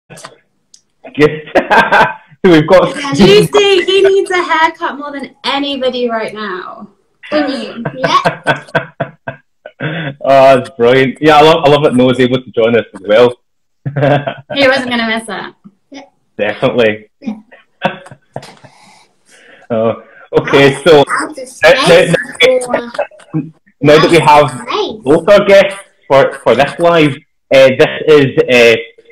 Good. So we've got. Juicy, he needs a haircut more than anybody right now. Don't you? Yeah. Oh, it's brilliant. Yeah, I love that Noah's able to join us as well. He wasn't going to miss it. Yeah. Definitely. Yeah. Okay, so now that we have both our guests for this live, this is,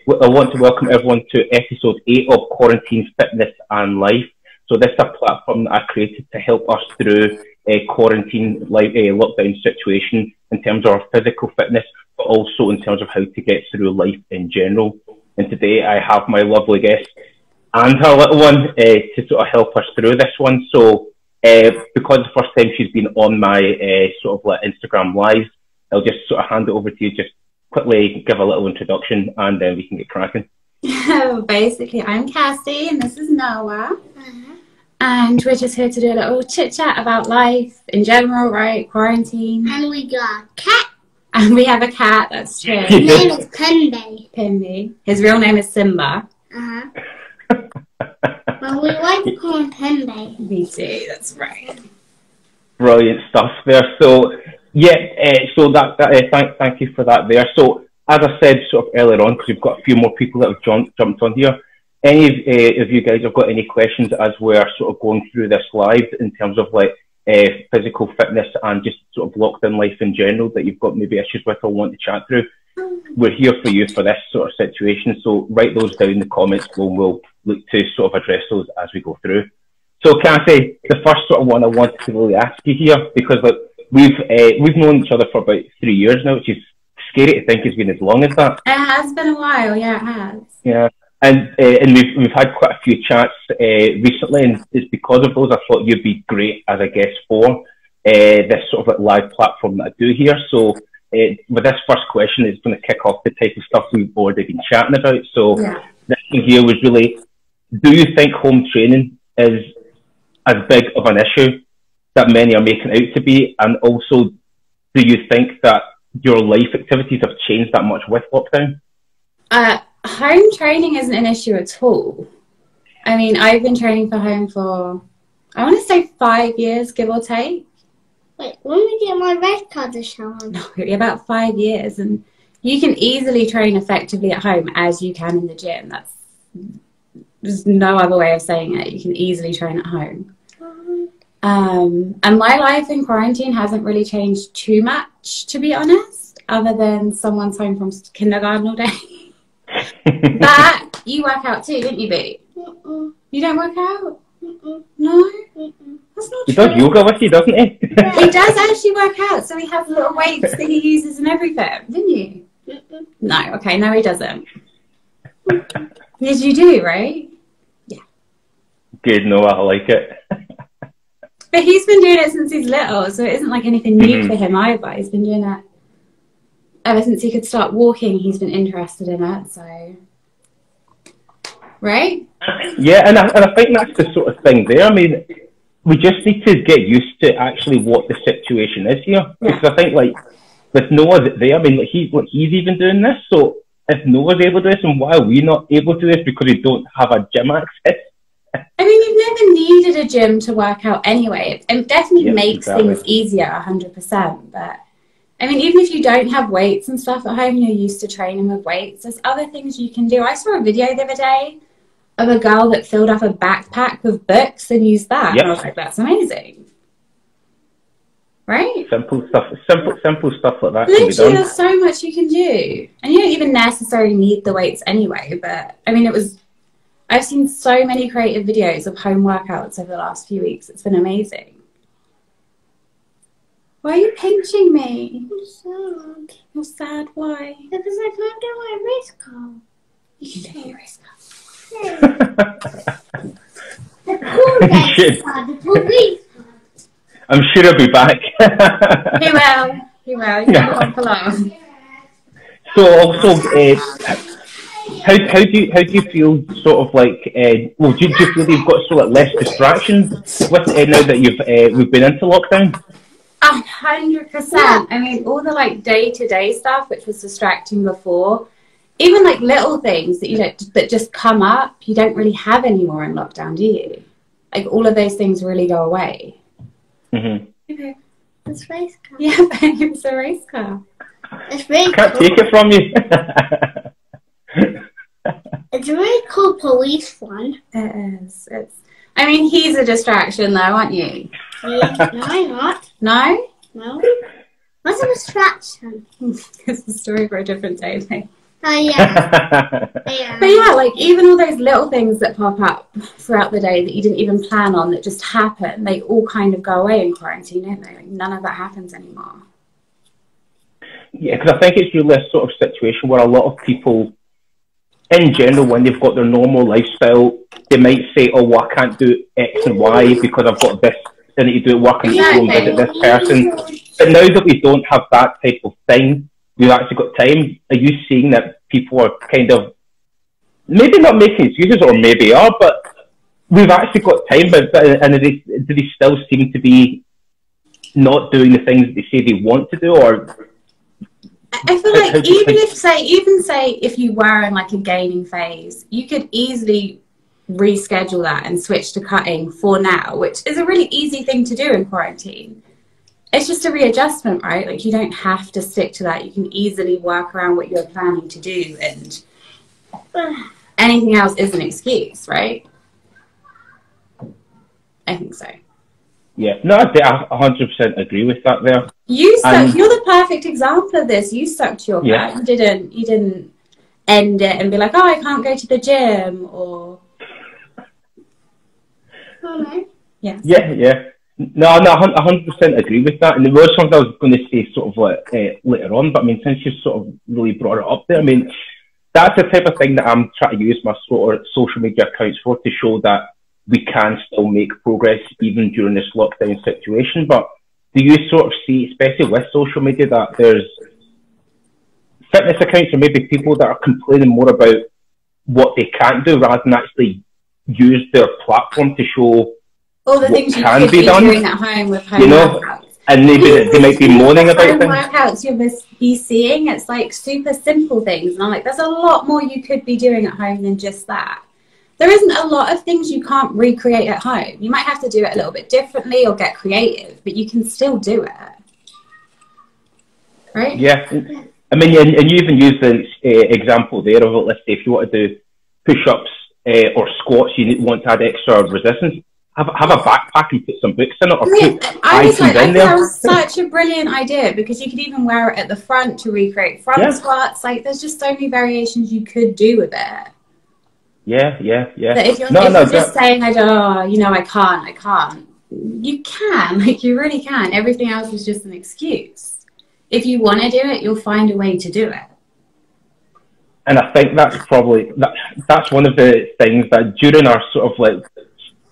I want to welcome everyone to episode 8 of Quarantine Fitness and Life. So this is a platform that I created to help us through a quarantine lockdown situation in terms of our physical fitness, but also in terms of how to get through life in general. And today I have my lovely guest and her little one to sort of help us through this one. So because the first time she's been on my sort of like Instagram live, I'll just sort of hand it over to you, just quickly give a little introduction and then we can get cracking. Basically, I'm Cassie and this is Noah. And we're just here to do a little chit chat about life in general, right? Quarantine. And we got a cat. And we have a cat, that's true. His name is Pimby. Pimby. His real name is Simba. Well, we like to call him Pimby. Me too, that's right. Brilliant stuff there. So, yeah, so thank you for that there. So, as I said sort of earlier on, because we've got a few more people that have jumped on here, any of you guys have got any questions as we're sort of going through this live in terms of like physical fitness and just sort of lockdown life in general that you've got maybe issues with or want to chat through? We're here for you for this sort of situation. So write those down in the comments and we'll look to sort of address those as we go through. So Cassie, the first sort of one I wanted to really ask you here, because like we've known each other for about 3 years now, which is scary to think it's been as long as that. It has been a while, yeah, it has. Yeah. And we've had quite a few chats recently, and it's because of those I thought you'd be great as a guest for this sort of like live platform that I do here. So with this first question, it's going to kick off the type of stuff we've already been chatting about. So this one here was really, do you think home training is as big of an issue that many are making out to be? And also, do you think that your life activities have changed that much with lockdown? Home training isn't an issue at all. I mean, I've been training for home for, I want to say 5 years, give or take. Wait, when we get my red card this time? No, about 5 years. And you can easily train effectively at home as you can in the gym. There's no other way of saying it. You can easily train at home. And my life in quarantine hasn't really changed too much, to be honest, other than someone's home from kindergarten all day. But you work out too, don't you, Boo? You don't work out? No? That's not true. He does yoga with you, doesn't he? He does actually work out, so he has little weights that he uses and everything, didn't you? No, okay, no he doesn't. Yes, you do, right? Yeah. Good, Noah, I like it. But he's been doing it since he's little, so it isn't like anything new for him either. He's been doing it ever since he could start walking. He's been interested in it, so right? Yeah, and I think that's the sort of thing there. I mean, we just need to get used to actually what the situation is here, because I think like with Noah there, I mean, like he's even doing this. So if Noah's able to do this, and why are we not able to do this? Because we don't have a gym access. I mean, we've never needed a gym to work out anyway. It definitely makes things easier, 100%. But I mean, even if you don't have weights and stuff at home, you're used to training with weights, there's other things you can do. I saw a video the other day of a girl that filled up a backpack with books and used that. And I was like, that's amazing. Right? Simple stuff like that. Literally, there's so much you can do. And you don't even necessarily need the weights anyway. But I mean, I've seen so many creative videos of home workouts over the last few weeks. It's been amazing. Why are you pinching me? I'm sad. You're sad, why? Because I can't get my race car. You can get your race car. The police car. I'm sure he'll be back. He will. He will. He's not on for long. So also, how do you feel sort of like, well, do you feel you've got sort of less distractions with now that we've been into lockdown? 100%. I mean, all the like day-to-day stuff, which was distracting before, even like little things that that just come up, you don't really have anymore in lockdown, do you? Like all of those things really go away. Mm-hmm. Okay. It's race car. Yeah, it's a race car. It's really I can't cool. take it from you. It's a really cool police one. It is. I mean, he's a distraction though, aren't you? Yeah. No, I'm not. No? No. What's a distraction? It's a story for a different day, I think. Oh, yeah. Yeah. But yeah, like even all those little things that pop up throughout the day that you didn't even plan on that just happen, they all kind of go away in quarantine, don't they? Like none of that happens anymore. Yeah, because I think it's really a sort of situation where a lot of people, in general, when they've got their normal lifestyle, they might say, oh, well, I can't do X and Y because I've got this, I need to do it work and go and visit this person. But now that we don't have that type of thing, we've actually got time. Are you seeing that people are kind of, maybe not making excuses, or maybe are, but we've actually got time, and do they still seem to be not doing the things that they say they want to do, or... I feel like even say if you were in like a gaining phase, you could easily reschedule that and switch to cutting for now, which is a really easy thing to do in quarantine. It's just a readjustment, right? Like you don't have to stick to that. You can easily work around what you're planning to do, and anything else is an excuse, right? I think so. Yeah, no, I 100% agree with that there. You're the perfect example of this. You stuck to your plan. You didn't end it and be like, oh, I can't go to the gym, or... Oh, no. Yes. Yeah. No, I 100% agree with that. And there was something I was going to say sort of like, later on, but I mean, since you sort of really brought it up there, I mean, that's the type of thing that I'm trying to use my sort of social media accounts for, to show that we can still make progress even during this lockdown situation. But do you sort of see, especially with social media, that there's fitness accounts or maybe people that are complaining more about what they can't do rather than actually use their platform to show all the things you could be doing at home with home workouts? And maybe they might be moaning about things. Workouts you'll be seeing, it's like super simple things, and I'm like, there's a lot more you could be doing at home than just that. There isn't a lot of things you can't recreate at home. You might have to do it a little bit differently or get creative, but you can still do it. Right? Yeah. I mean, and you even use the example there of, let's say, if you want to do push-ups or squats, you want to add extra resistance. Have a backpack and put some books in it, or put items in there. That was such a brilliant idea, because you could even wear it at the front to recreate front squats. Like, there's just so many variations you could do with it. Yeah. But if you're just saying, I can't. You can, like you really can. Everything else is just an excuse. If you want to do it, you'll find a way to do it. And I think that's probably, that's one of the things that during our sort of like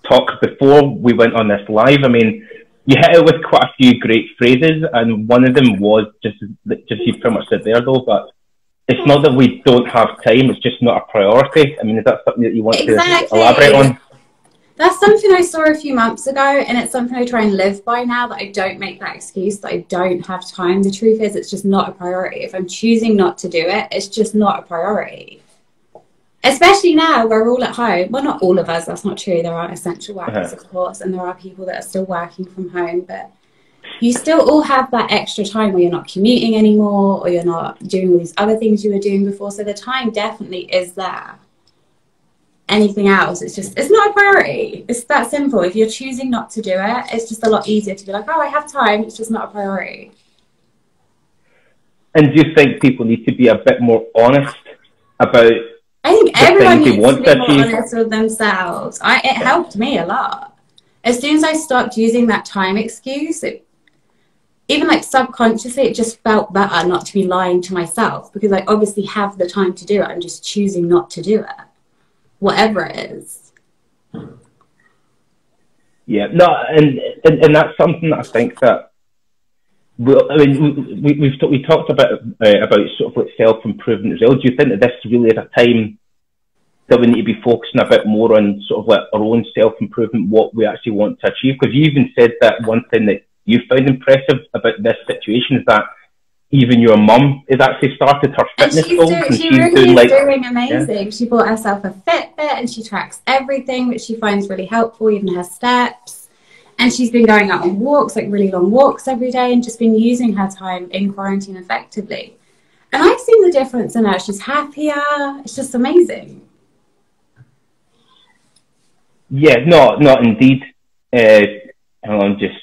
talk before we went on this live, I mean, you hit it with quite a few great phrases, and one of them was just you pretty much said there though, but it's not that we don't have time, it's just not a priority. I mean, is that something that you want to elaborate on? That's something I saw a few months ago, and it's something I try and live by now, that I don't make that excuse that I don't have time. The truth is, it's just not a priority. If I'm choosing not to do it, it's just not a priority. Especially now, we're all at home. Well, not all of us, that's not true. There are essential workers, of course, and there are people that are still working from home, but you still all have that extra time where you're not commuting anymore, or you're not doing all these other things you were doing before. So the time definitely is there. Anything else, it's not a priority. It's that simple. If you're choosing not to do it, it's just a lot easier to be like, oh, I have time. It's just not a priority. And do you think people need to be a bit more honest about I think everyone needs to be more honest with themselves. It helped me a lot. As soon as I stopped using that time excuse, even like subconsciously, it just felt better not to be lying to myself, because I obviously have the time to do it. I'm just choosing not to do it, whatever it is. Yeah, no, and that's something that I think that, well, I mean, we talked about sort of like self-improvement as well. Do you think that this really is a time that we need to be focusing a bit more on sort of like our own self-improvement, what we actually want to achieve? Because you even said that one thing that you found impressive about this situation is that even your mum has actually started her fitness goals, and she she's really doing is like doing amazing. She bought herself a Fitbit and she tracks everything, which she finds really helpful, even her steps. And she's been going out on walks, like really long walks every day, and just been using her time in quarantine effectively. And I've seen the difference in her. She's happier. It's just amazing. Yeah, no, indeed. Hang on, just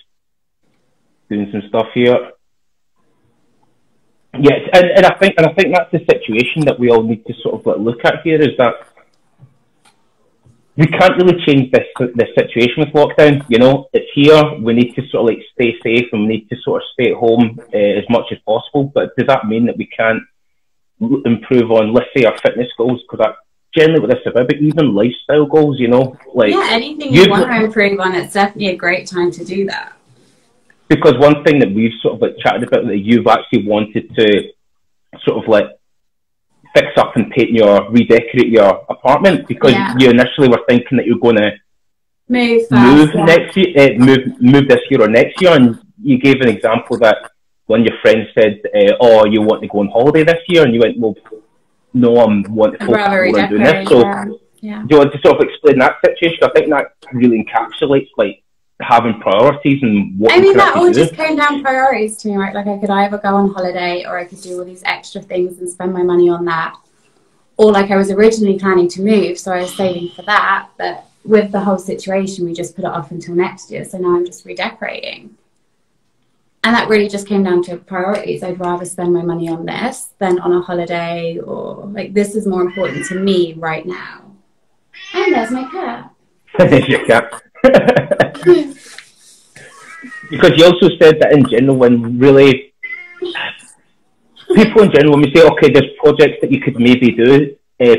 doing some stuff here. Yes, and I think that's the situation that we all need to sort of like look at here, is that we can't really change this situation with lockdown. You know, it's here. We need to sort of like stay safe, and we need to sort of stay at home as much as possible. But does that mean that we can't improve on, let's say, our fitness goals? Because that's generally what this is about. But even lifestyle goals, you know, like anything you want to improve on, it's definitely a great time to do that. Because one thing that we've sort of like chatted about, that you've actually wanted to sort of like fix up and redecorate your apartment, because you initially were thinking that you're going to move next year, move this year or next year, and you gave an example that when your friend said, "Oh, you want to go on holiday this year," and you went, "Well, no, I'm wanting to focus on doing this." So, do you want to sort of explain that situation? I think that really encapsulates like having priorities and what. I mean, that all just came down priorities to me, right? Like I could either go on holiday, or I could do all these extra things and spend my money on that, or like I was originally planning to move, so I was saving for that. But with the whole situation, we just put it off until next year. So now I'm just redecorating, and that really just came down to priorities. I'd rather spend my money on this than on a holiday, or like this is more important to me right now. And there's my cat. There's your cat. Because you also said that in general, when really people in general, when we say, okay, there's projects that you could maybe do,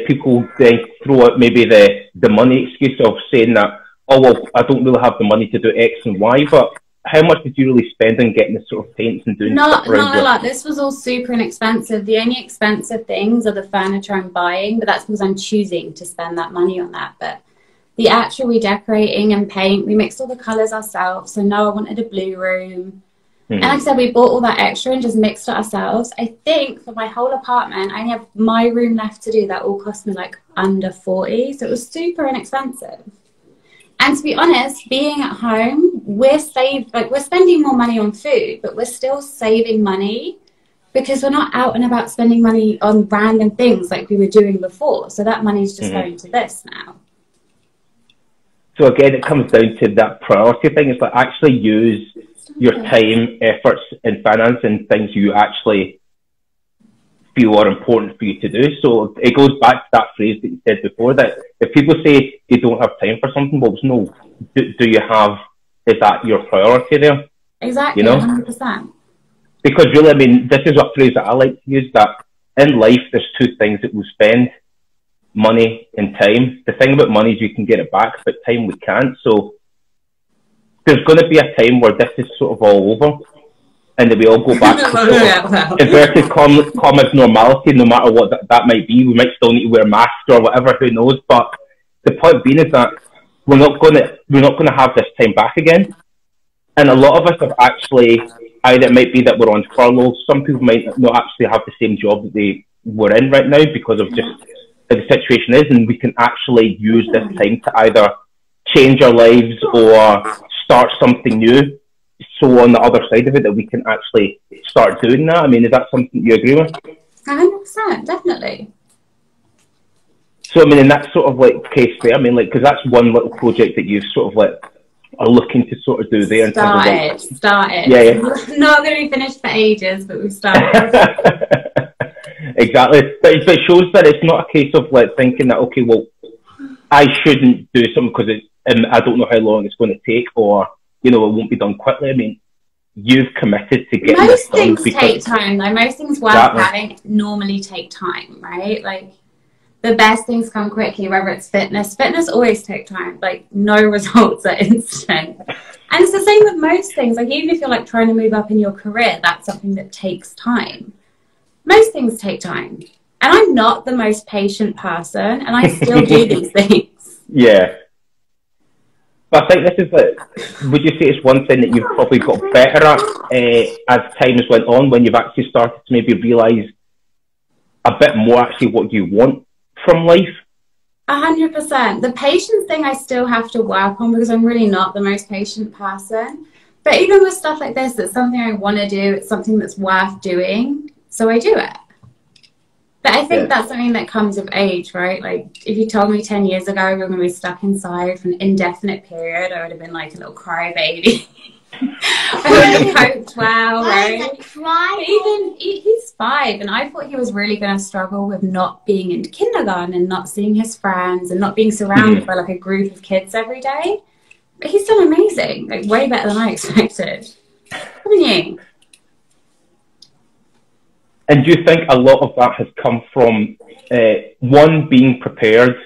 people then throw out maybe the money excuse of saying that, oh, well, I don't really have the money to do X and Y, but how much did you really spend on getting the sort of paints and doing stuff around? Not a lot. This was all super inexpensive. The only expensive things are the furniture I'm buying, but that's because I'm choosing to spend that money on that. But the actual redecorating and paint, we mixed all the colours ourselves. So Noah wanted a blue room. And like I said, we bought all that extra and just mixed it ourselves. I think for my whole apartment, I only have my room left to do. That all cost me like under 40. So it was super inexpensive. And to be honest, being at home, we're spending more money on food, but we're still saving money because we're not out and about spending money on random things like we were doing before. So that money's just going to this now. So again, it comes down to that priority thing. It's like actually use your time, efforts, and finance in things you actually feel are important for you to do. So it goes back to that phrase that you said before, that if people say you don't have time for something, well, no, do you have, is that your priority there? Exactly, you know? 100%. Because really, I mean, this is a phrase that I like to use, that in life, there's two things that we'll spend: money and time. The thing about money is you can get it back, but time we can't. So there's going to be a time where this is sort of all over, and then we all go back to sort of inverted commas normality, no matter what that might be. We might still need to wear masks or whatever, who knows. But the point being is that we're not going to have this time back again. And a lot of us have actually, either it might be that we're on furlough. Some people might not actually have the same job that they were in right now because of just how the situation is, and we can actually use this time to either change our lives or start something new. So on the other side of it, that we can actually start doing that. I mean, is that something you agree with? 100%, definitely. So I mean, in that sort of like case there, I mean, like, because that's one little project that you sort of like are looking to sort of do there. Started. Yeah. Not going to be finished for ages, but we've started. Exactly, but it shows that it's not a case of like thinking that, okay, well, I shouldn't do something because I don't know how long it's going to take, or you know, it won't be done quickly. I mean, you've committed to getting this done. Most things take time, though. Most things worth having normally take time, right? Like, the best things come quickly, whether it's fitness. Fitness always takes time. Like, no results are instant. And it's the same with most things. Like, even if you're, like, trying to move up in your career, that's something that takes time. Most things take time. And I'm not the most patient person, and I still do these things. Yeah. But I think this is like, would you say it's one thing that you've probably got better at as time has went on, when you've actually started to maybe realise a bit more actually what you want from life? 100%. The patience thing I still have to work on, because I'm really not the most patient person. But even with stuff like this, it's something I want to do. It's something that's worth doing. So I do it. But I think that's something that comes of age, right? Like, if you told me 10 years ago we were going to be stuck inside for an indefinite period, I would have been like a little crybaby. I would have coped well, right? Even he's 5, and I thought he was really going to struggle with not being in kindergarten and not seeing his friends and not being surrounded by like a group of kids every day. But he's done amazing, like way better than I expected. Haven't you? And do you think a lot of that has come from, one, being prepared,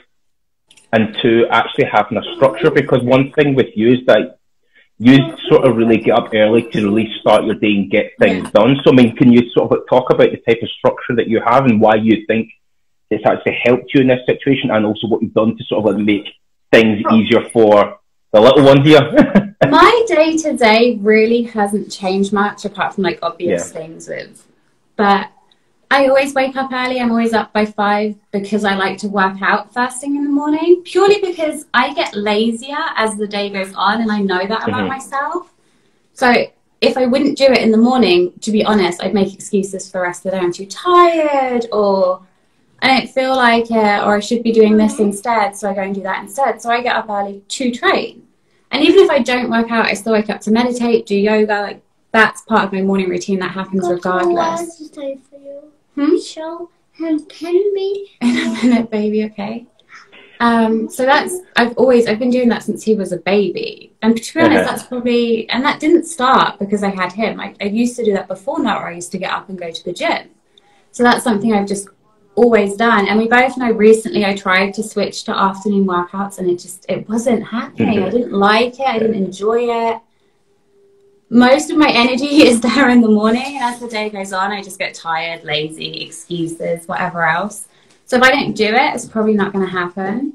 and 2, actually having a structure? Because one thing with you is that you sort of really get up early to really start your day and get things done. So, I mean, can you sort of talk about the type of structure that you have and why you think it's actually helped you in this situation, and also what you've done to sort of like make things easier for the little one here? My day-to-day really hasn't changed much, apart from like obvious things with, but I always wake up early. I'm always up by 5 because I like to work out first thing in the morning, purely because I get lazier as the day goes on, and I know that about myself. So if I wouldn't do it in the morning, to be honest, I'd make excuses for the rest of the day. I'm too tired, or I don't feel like it, or I should be doing this instead, so I go and do that instead. So I get up early to train. And even if I don't work out, I still wake up to meditate, do yoga. Like, that's part of my morning routine. That happens regardless. Show him pin me in a minute, baby. Okay. So I've been doing that since he was a baby, and to be honest, that's probably, and that didn't start because I had him. I used to do that before now, where I used to get up and go to the gym. So that's something I've just always done. And we both know recently I tried to switch to afternoon workouts, and it wasn't happening. I didn't like it. I didn't enjoy it. Most of my energy is there in the morning, and as the day goes on, I just get tired, lazy, excuses, whatever else. So if I don't do it, it's probably not going to happen.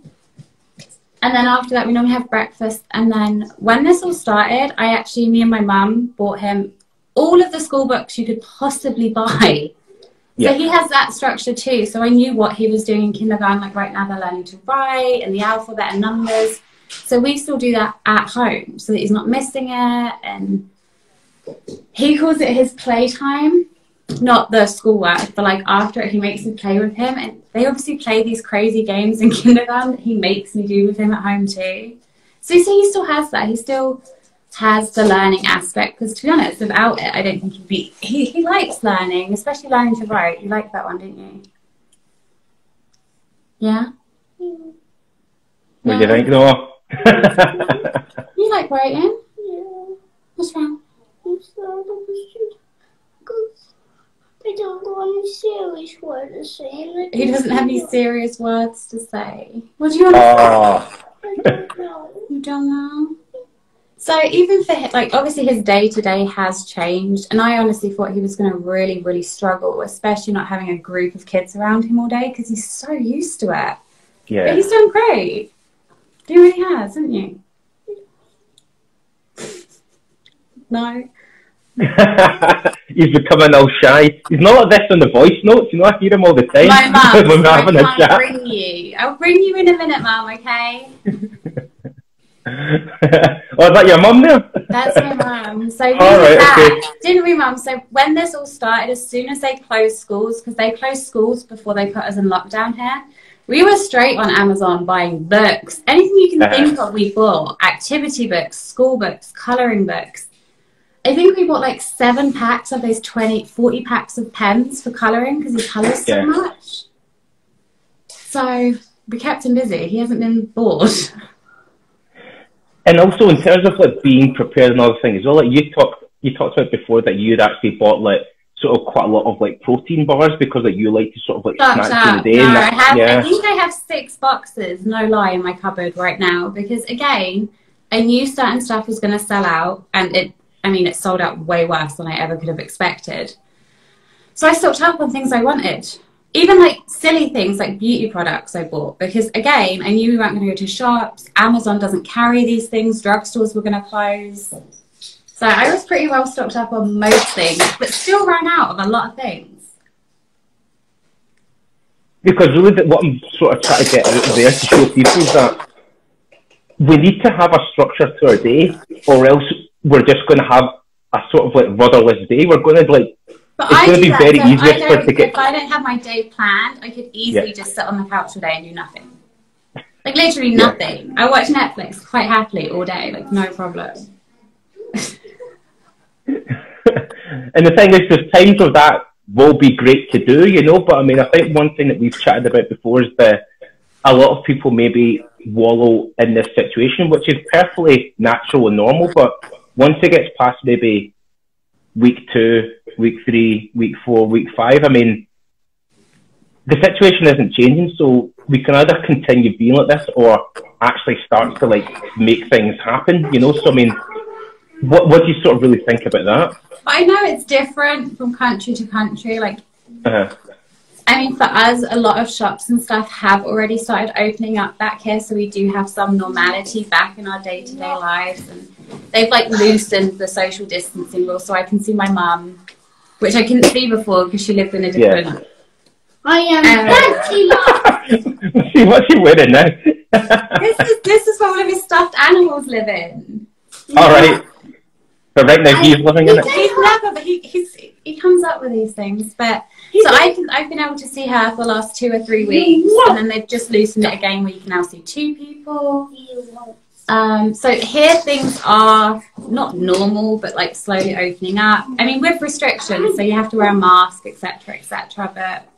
And then after that, we normally have breakfast. And then when this all started, me and my mum bought him all of the school books you could possibly buy. So he has that structure too. So I knew what he was doing in kindergarten. Like right now, they're learning to write and the alphabet and numbers. So we still do that at home so that he's not missing it. And he calls it his playtime, not the schoolwork, but like after it, he makes me play with him. And they obviously play these crazy games in kindergarten that he makes me do with him at home too. So you see, he still has that. He still has the learning aspect, because to be honest, without it, I don't think he'd be, he likes learning, especially learning to write. You like that one, didn't you? Yeah? What do you think, Noah? You like writing? Yeah. What's wrong? I'm sorry, because I don't know any serious words to say. He doesn't have any serious words to say. What do you want to say? I don't know. You don't know? So even for him, like obviously his day-to-day has changed, and I honestly thought he was going to really, really struggle, especially not having a group of kids around him all day, because he's so used to it. Yeah. But he's done great. He really has, hasn't you? No. He's becoming all shy. He's not like this on the voice notes. You know, I hear him all the time. My mum, when we're having a chat. bring you. I'll bring you in a minute, Mum, okay? Oh, is that your mum there? That's my mum. So we didn't we, Mum? So when this all started, as soon as they closed schools, because they closed schools before they put us in lockdown here, we were straight on Amazon buying books. Anything you can think of, we bought. Activity books, school books, colouring books. I think we bought like 7 packs of those 40 packs of pens for colouring, because he colours so much. So we kept him busy. He hasn't been bored. And also in terms of like being prepared and other things as well, like you talked about before that you'd actually bought like sort of quite a lot of like protein bars, because like you like to sort of like snack during the day. No, I think I have 6 boxes, no lie, in my cupboard right now, because again, I knew certain stuff was going to sell out, and it sold out way worse than I ever could have expected. So I stocked up on things I wanted. even like silly things like beauty products I bought, because again, I knew we weren't going to go to shops. Amazon doesn't carry these things. Drugstores were going to close. So I was pretty well stocked up on most things, but still ran out of a lot of things. Because really what I'm sort of trying to get out of there to show people is that we need to have a structure to our day, or else we're just going to have a sort of like rudderless day. We're going to like, but it's going to be very easy for it to get... If I don't have my day planned, I could easily just sit on the couch all day and do nothing. Like literally nothing. I watch Netflix quite happily all day, like no problem. And the thing is, there's times of that will be great to do, you know, but I mean, I think one thing that we've chatted about before is that a lot of people maybe wallow in this situation, which is perfectly natural and normal, but once it gets past maybe week 2, week 3, week 4, week 5, I mean, the situation isn't changing, so we can either continue being like this or actually start to like make things happen, you know, so I mean, what do you sort of really think about that? I know it's different from country to country. Like, I mean, for us, a lot of shops and stuff have already started opening up back here, so we do have some normality back in our day-to-day lives. And they've like loosened the social distancing rule, so I can see my mum, which I couldn't see before because she lived in a different. I am See what she wearing now. this is where all of his stuffed animals live in. All right. So right now he's living in it. He's never, but he comes up with these things. But so I've been able to see her for the last 2 or 3 weeks, and then they've just loosened it again, where you can now see 2 people. So here things are not normal, but like slowly opening up. I mean, with restrictions, so you have to wear a mask, etc., etc. But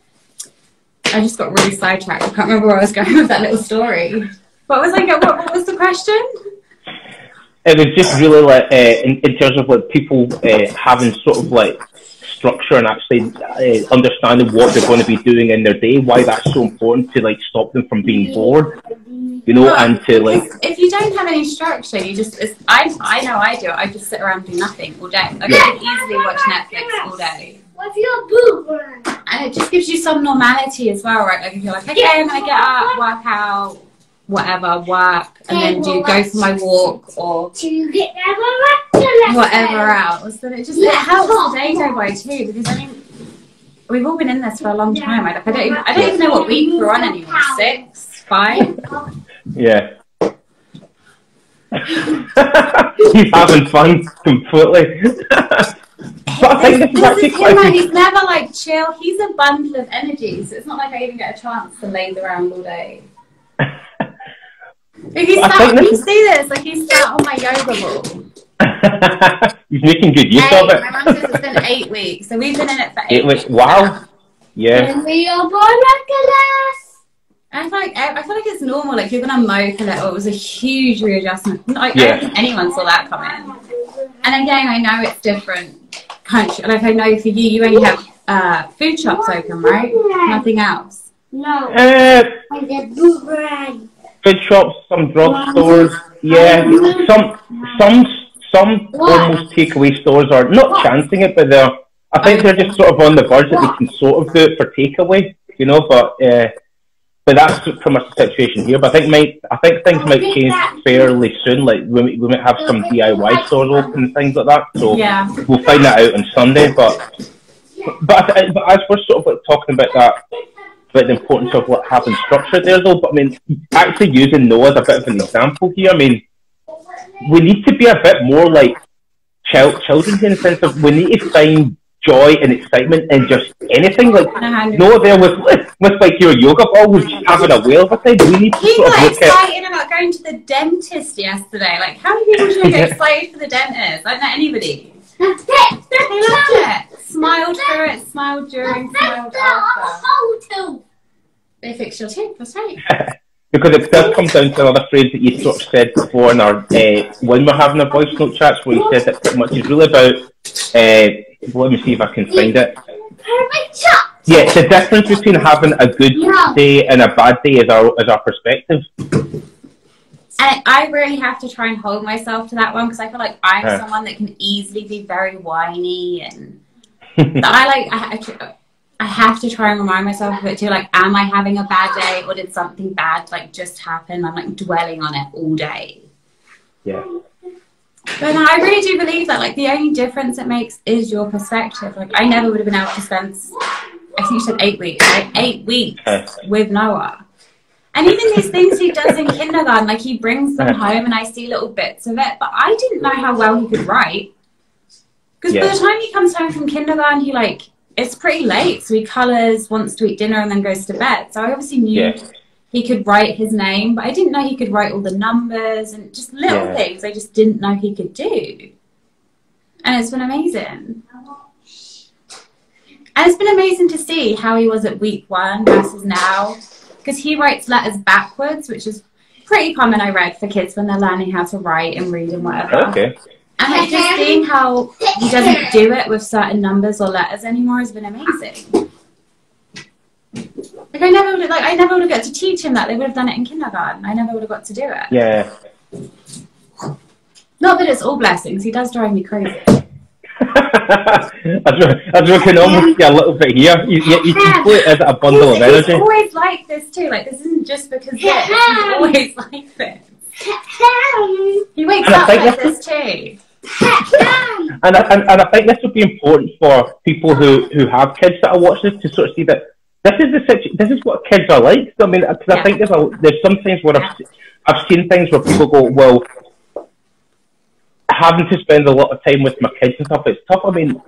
I just got really sidetracked. I can't remember where I was going with that little story. What was what was the question? It was just really like in terms of like people having sort of like structure and actually understanding what they're going to be doing in their day, why that's so important to like stop them from being bored, you know, and to like... If you don't have any structure, you just... I know I do. I just sit around and do nothing all day. Like, I can easily watch Netflix all day. What's your boob? And it just gives you some normality as well, right? Like, if you're like, okay, I'm going to get up, work out, whatever, work, and then go for my walk or whatever else, then it helps the day go by too, because I mean, we've all been in this for a long time. I don't even know what week we're on anymore. 6, 5? Yeah. He's having fun completely. But I think this is him, man. He's never like chill. He's a bundle of energy, so it's not like I even get a chance to laze around all day. Like you see this, like he's sat on my yoga ball. He's making good use of it. My mum says it's been 8 weeks, so we've been in it for 8 weeks. Wow. Yeah. And we are born miraculous. I feel like it's normal. Like you're gonna mope a little. It was a huge readjustment. I don't think anyone saw that coming. And again, I know it's different country. Like I know for you, you only have food shops open, right? Nothing else. No. And the boomerang. Food shops, some drugstores, yeah. Some almost takeaway stores are not chancing it, but I think they're just sort of on the verge that they can sort of do it for takeaway, you know. But that's pretty much the situation here. But I think things might change fairly soon. Like we might have some DIY stores open and things like that. So we'll find that out on Sunday. But as we're sort of like talking about that. About the importance of what having structure there though, but I mean, actually using Noah as a bit of an example here, I mean, we need to be a bit more like children in the sense of we need to find joy and excitement in just anything. Like Noah there with like your yoga ball was just having a whale of a time. We need to sort of look excited about going to the dentist yesterday. Like how many people should get excited for the dentist? I don't know anybody. They loved it. Smiled through it, smiled during, smiled after. They fixed your teeth, that's right. Because it does come down to another phrase that you sort of said before in our when we're having a voice note chats, where you said that pretty much is really about let me see if I can find it. Yeah, the difference between having a good day and a bad day is our perspective. And I really have to try and hold myself to that one, because I feel like I'm someone that can easily be very whiny, and I I have to try and remind myself of it too. Like, am I having a bad day, or did something bad like just happen? I'm like dwelling on it all day. Yeah. But no, I really do believe that like the only difference it makes is your perspective. Like, I never would have been able to spend, I think you said 8 weeks, like 8 weeks with Noah. And even these things he does in kindergarten, like he brings them home and I see little bits of it, but I didn't know how well he could write. Because by the time he comes home from kindergarten, he like, it's pretty late, so he colours, wants to eat dinner, and then goes to bed. So I obviously knew he could write his name, but I didn't know he could write all the numbers and just little things I just didn't know he could do. And it's been amazing. And it's been amazing to see how he was at week 1 versus now. Because he writes letters backwards, which is pretty common, I read, for kids when they're learning how to write and read and whatever. Okay. And like just seeing how he doesn't do it with certain numbers or letters anymore has been amazing. Like I never would have got to teach him that. They would have done it in kindergarten. I never would have got to do it. Yeah. Not that it's all blessings. He does drive me crazy. I can almost see a little bit here. You can put it as a bundle of energy. He's always like this too. Like this isn't just because he's always like this. He wakes up like this too. And I think this would be important for people who have kids that are watching this to sort of see that this is what kids are like. I mean, because I think there's some things where I've seen things where people go, well, having to spend a lot of time with my kids and stuff, it's tough. I mean,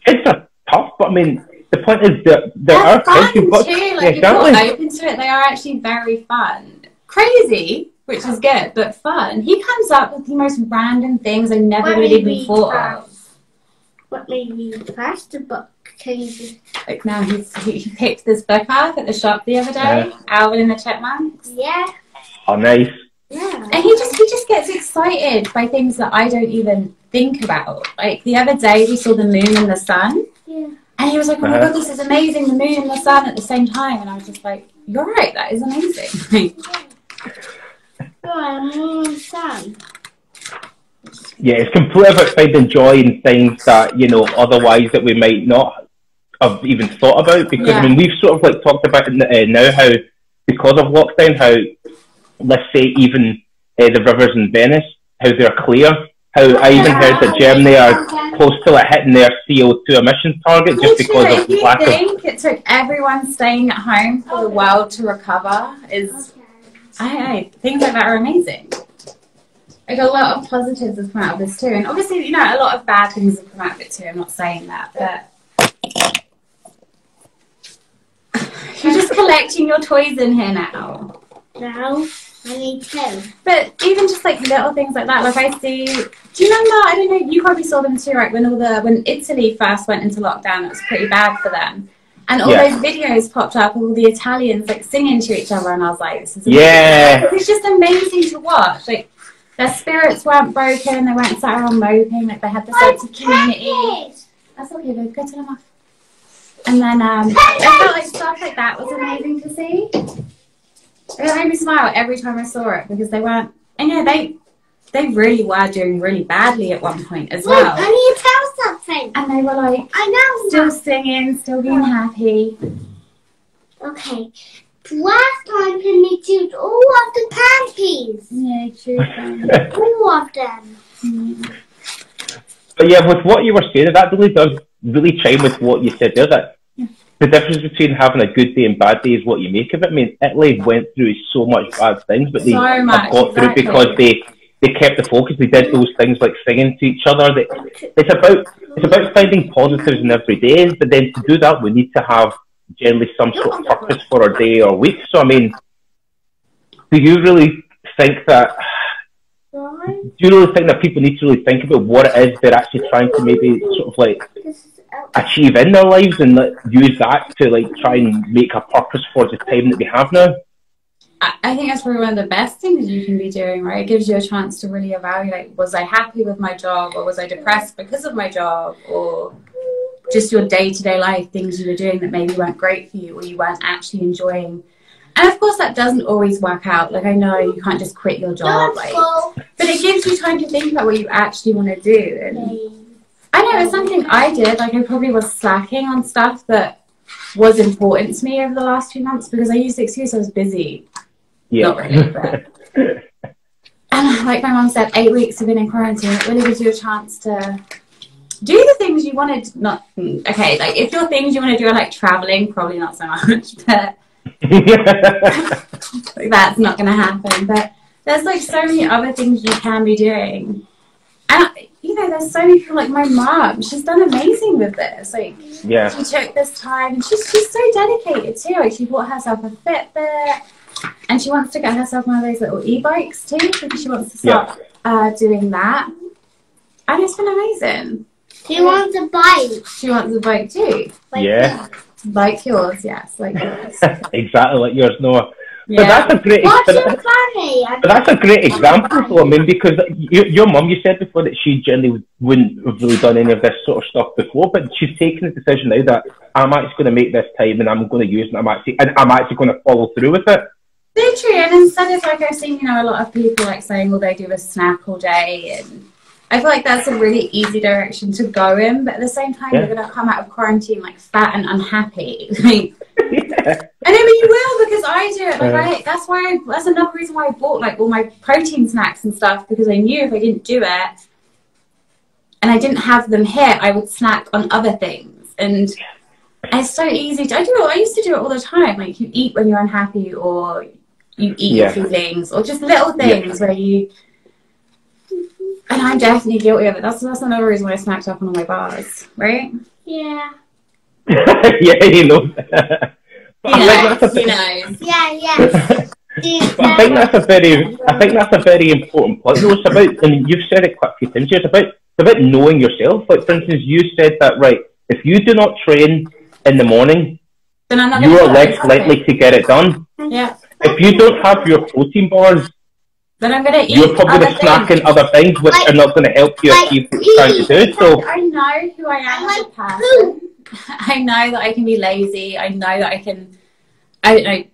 kids are tough, but I mean, the point is that there are kids you've got too. Like, if you're open to it, they are actually very fun. Crazy, which is good, but fun. He comes up with the most random things I never would have even thought of. What made me first the book? Like now he picked this book up at the shop the other day, Alvin and the Chipmunks. Yeah. Oh, nice. Yeah. And he just gets excited by things that I don't even think about. Like the other day we saw the moon and the sun. Yeah. And he was like, oh my God, this is amazing, the moon and the sun at the same time. And I was just like, you're right, that is amazing. Moon and sun. Yeah, it's completely about finding joy in things that, you know, otherwise that we might not have even thought about. Because, I mean, we've sort of like talked about it now how, because of lockdown, how, let's say, even the rivers in Venice, how they're clear. How I even heard that Germany are close to like hitting their CO2 emissions target just because of lack of... I think it took everyone staying at home for the world to recover is... things like that are amazing. Like a lot of positives have come out of this too. And obviously, you know, a lot of bad things have come out of it too. I'm not saying that, but... You're just collecting your toys in here now. No, I need 2. But even just like little things like that, like I see... Do you remember, I don't know, you probably saw them too, right? When Italy first went into lockdown, it was pretty bad for them. And all those videos popped up of all the Italians like singing to each other, and I was like, this is amazing. Yeah. It was just amazing to watch. Like, their spirits weren't broken, they weren't sat around moping, like they had the sense of community. That's okay, babe, go to them off. And then I felt like stuff like that was amazing to see. It made me smile every time I saw it because they weren't, and yeah, they really were doing really badly at one point as well. I need to tell something. And they were like, I know, still singing, still being happy. Okay. Last time can we choose all of the panties? Yeah, true. All of them. Yeah. But yeah, with what you were saying, that really does really chime with what you said there. That the difference between having a good day and bad day is what you make of it. I mean, Italy went through so much bad things, but they got through because they kept the focus. They did those things like singing to each other. It's about finding positives in every day, but then to do that, we need to have generally some sort of purpose for our day or week. So, I mean, do you really think that people need to really think about what it is they're actually trying to maybe sort of like achieve in their lives and use that to like try and make a purpose for the time that we have now? I think that's probably one of the best things you can be doing, right? It gives you a chance to really evaluate, was I happy with my job, or was I depressed because of my job, or just your day-to-day life, things you were doing that maybe weren't great for you or you weren't actually enjoying. And of course that doesn't always work out. Like I know you can't just quit your job, like, but it gives you time to think about what you actually want to do. And I know it's something I did, like I probably was slacking on stuff that was important to me over the last few months, because I used the excuse I was busy. Yeah. Not really, but... And like my mum said, 8 weeks of being in quarantine, it really gives you a chance to do the things you wanted. Not okay, like if your things you want to do are like traveling, probably not so much, but like, that's not going to happen. But there's like so many other things you can be doing, and you know, there's so many people like my mum. She's done amazing with this. Like, yeah, she took this time, and she's so dedicated too. Like, she bought herself a Fitbit. And she wants to get herself one of those little e-bikes too, because she wants to start doing that. And it's been amazing. She wants a bike. She wants a bike too. Like yours. Like yours, yes. Like yours. Exactly like yours, Noah. Yeah. But that's a great. What's your funny? But that's a great example, though. I mean, because your mum, you said before that she generally wouldn't have really done any of this sort of stuff before, but she's taken the decision now that I'm actually going to make this time and I'm going to use it. And I'm actually going to follow through with it. Literally, and instead of like I've seen, you know, a lot of people like saying, well, they do a snack all day, and I feel like that's a really easy direction to go in, but at the same time, you're going to come out of quarantine like fat and unhappy. Like, and I mean, you will, because I do it. Like, that's another reason why I bought like all my protein snacks and stuff, because I knew if I didn't do it and I didn't have them here, I would snack on other things. And it's so easy. I used to do it all the time. Like, you eat when you're unhappy, or you eat your feelings, or just little things where you... And I'm definitely guilty of it. That's another reason why I snacked up on all my bars, right? Yeah. Yeah, you know. He knows. Yeah. I think that's a very important point. Though. It's about, I mean, you've said it quite a few times. It's about knowing yourself. Like, for instance, you said that, right, if you do not train in the morning, then I'm not you are less likely to get it done. Yeah. If you don't have your protein bars, then I'm going to eat. You're probably snacking other things which are not going to help you achieve what you're trying to do. So I know who I am as a person. I know that I can be lazy. I know that I don't know,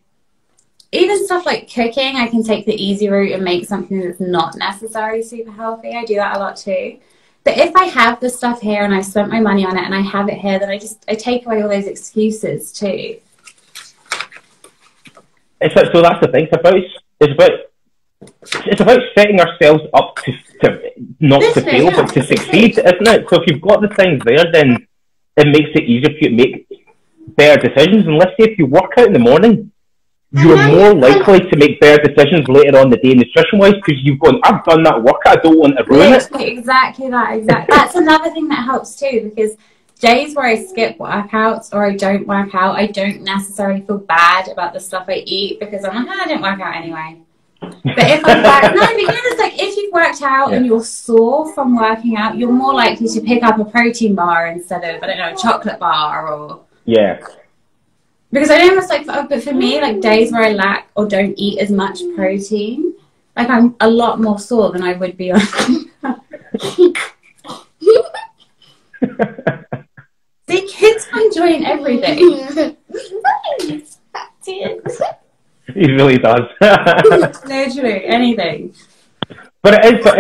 even stuff like cooking, I can take the easy route and make something that's not necessarily super healthy. I do that a lot too. But if I have the stuff here and I spent my money on it and I have it here, then I take away all those excuses too. So that's the thing. It's about setting ourselves up to not to fail, but to succeed, isn't it? So if you've got the things there, then it makes it easier for you to make better decisions. And let's say if you work out in the morning, you're more likely to make better decisions later on the day nutrition-wise, because you've gone, I've done that workout, I don't want to ruin it. Exactly that. That's another thing that helps too, because days where I skip workouts or I don't work out, I don't necessarily feel bad about the stuff I eat, because I'm like, I didn't work out anyway. But if it's like if you've worked out and you're sore from working out, you're more likely to pick up a protein bar instead of, I don't know, a chocolate bar or... Yeah. Because I know it's like, but for me, like days where I lack or don't eat as much protein, like I'm a lot more sore than I would be on. See, kids are enjoying everything. He really does. Literally, anything. But it's an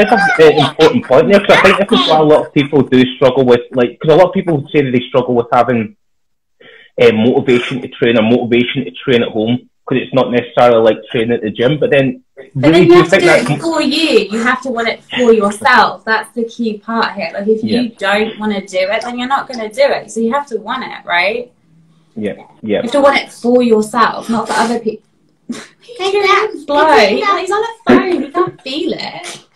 important point there, because I think this is what a lot of people do struggle with. Like, because a lot of people say that they struggle with having motivation to train or motivation to train at home, because it's not necessarily like training at the gym. But then you have to do it for you. You have to want it for yourself. That's the key part here. Like, if you don't want to do it, then you're not going to do it. So you have to want it, right? Yeah. You have to want it for yourself, not for other people. He's on a phone. You can't feel it.